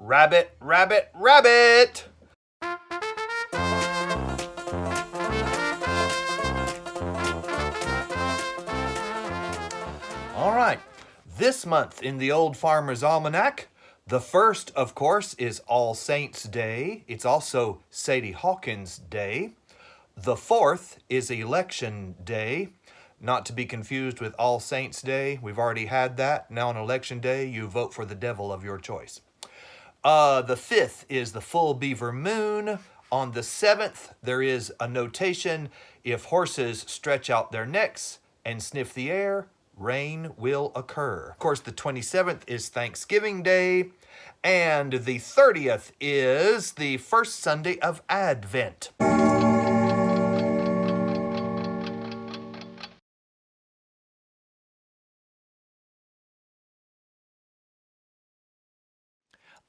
Rabbit, rabbit, rabbit! All right, this month in the Old Farmer's Almanac, the first, of course, is All Saints' Day. It's also Sadie Hawkins' Day. The fourth is Election Day, not to be confused with All Saints' Day. We've already had that. Now on Election Day, you vote for the devil of your choice. The fifth is the full beaver moon. On the seventh, there is a notation: if horses stretch out their necks and sniff the air, rain will occur. Of course, the 27th is Thanksgiving Day, and the 30th is the first Sunday of Advent.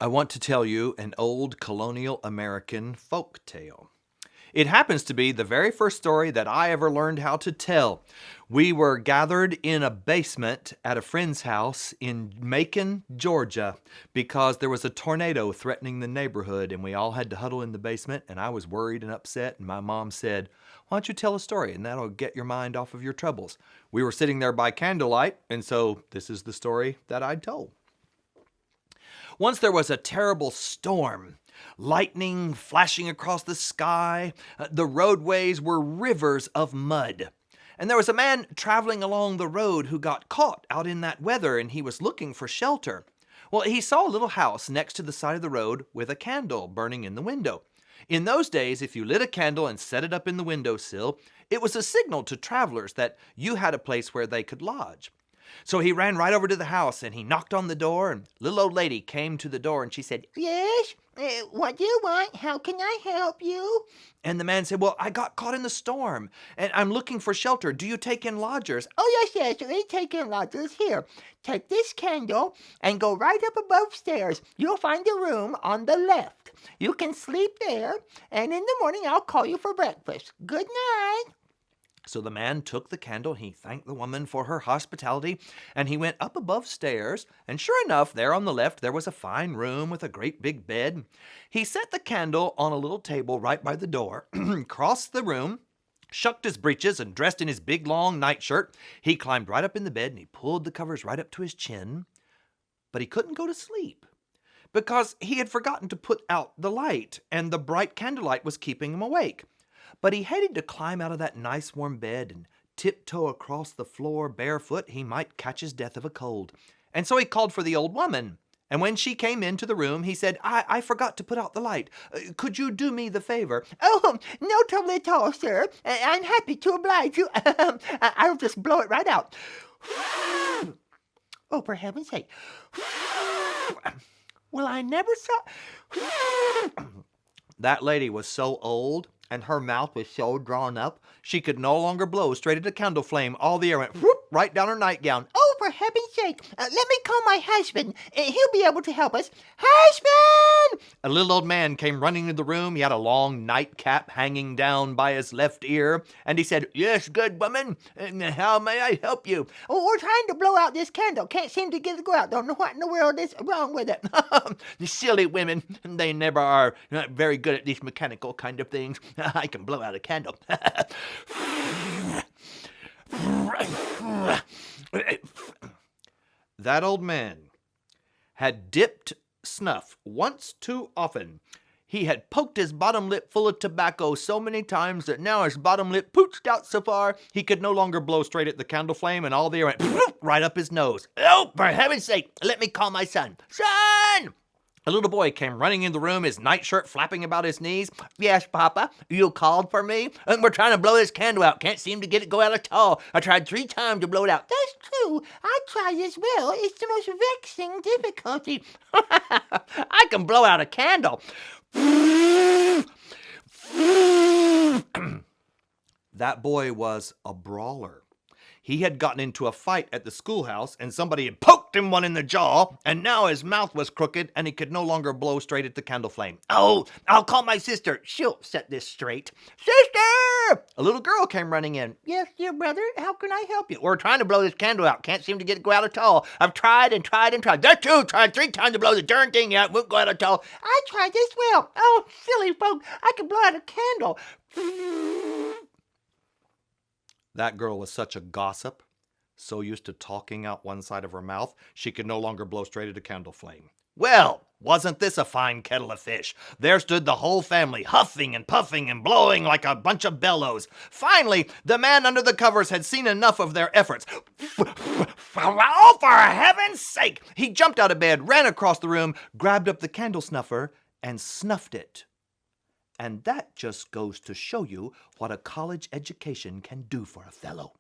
I want to tell you an old colonial American folk tale. It happens to be the very first story that I ever learned how to tell. We were gathered in a basement at a friend's house in Macon, Georgia, because there was a tornado threatening the neighborhood, and we all had to huddle in the basement, and I was worried and upset, and my mom said, "Why don't you tell a story, and that'll get your mind off of your troubles." We were sitting there by candlelight, and so this is the story that I told. Once there was a terrible storm. Lightning flashing across the sky. The roadways were rivers of mud. And there was a man traveling along the road who got caught out in that weather, and he was looking for shelter. Well, he saw a little house next to the side of the road with a candle burning in the window. In those days, if you lit a candle and set it up in the windowsill, it was a signal to travelers that you had a place where they could lodge. So he ran right over to the house and he knocked on the door, and little old lady came to the door and she said, "Yes? What do you want? How can I help you?" And the man said, "Well, I got caught in the storm and I'm looking for shelter. Do you take in lodgers?" "Oh, yes, we take in lodgers. Here, take this candle and go right up above stairs. You'll find a room on the left. You can sleep there, and in the morning I'll call you for breakfast. Good night." So the man took the candle, he thanked the woman for her hospitality, and he went up above stairs, and sure enough, there on the left there was a fine room with a great big bed. He set the candle on a little table right by the door, crossed the room, shucked his breeches, and dressed in his big long nightshirt. He climbed right up in the bed, and he pulled the covers right up to his chin, but he couldn't go to sleep because he had forgotten to put out the light, and the bright candlelight was keeping him awake. But he hated to climb out of that nice warm bed and tiptoe across the floor barefoot. He might catch his death of a cold. And so he called for the old woman. And when she came into the room, he said, I forgot to put out the light. Could you do me the favor?" "Oh, no trouble at all, sir. I'm happy to oblige you. I'll just blow it right out. Oh, for heaven's sake. Well, I never saw..." That lady was so old, and her mouth was so drawn up, she could no longer blow straight at a candle flame. All the air went whoop, right down her nightgown. "Oh, for heaven's sake. Let me call my husband. He'll be able to help us. Husband!" A little old man came running into the room. He had a long nightcap hanging down by his left ear, and he said, "Yes, good woman. How may I help you?" "Oh, we're trying to blow out this candle. Can't seem to get it to go out. Don't know what in the world is wrong with it." The silly women. They never are not very good at these mechanical kind of things. I can blow out a candle. That old man had dipped snuff once too often. He had poked his bottom lip full of tobacco so many times that now his bottom lip pooched out so far he could no longer blow straight at the candle flame, and all the air went right up his nose. "Oh, for heaven's sake, let me call my son. Son!" A little boy came running in the room, his nightshirt flapping about his knees. "Yes, Papa, you called for me?" "We're trying to blow this candle out. Can't seem to get it go out at all. I tried 3 times to blow it out." "That's true. I tried as well. It's the most vexing difficulty." "I can blow out a candle." That boy was a brawler. He had gotten into a fight at the schoolhouse, and somebody had poked him one in the jaw, and now his mouth was crooked, and he could no longer blow straight at the candle flame. "Oh, I'll call my sister. She'll set this straight." "Sister! Brother! A little girl came running in. Yes, dear brother, how can I help you? We're trying to blow this candle out. Can't seem to get it to go out at all. I've tried and tried and tried. There too, tried 3 times to blow the darn thing out. Won't go out at all. I tried as well. Oh, silly folk, I can blow out a candle. That girl was such a gossip, so used to talking out one side of her mouth, she could no longer blow straight at a candle flame. Well, wasn't this a fine kettle of fish? There stood the whole family, huffing and puffing and blowing like a bunch of bellows. Finally, the man under the covers had seen enough of their efforts. Oh, for heaven's sake! He jumped out of bed, ran across the room, grabbed up the candle snuffer, and snuffed it. And that just goes to show you what a college education can do for a fellow.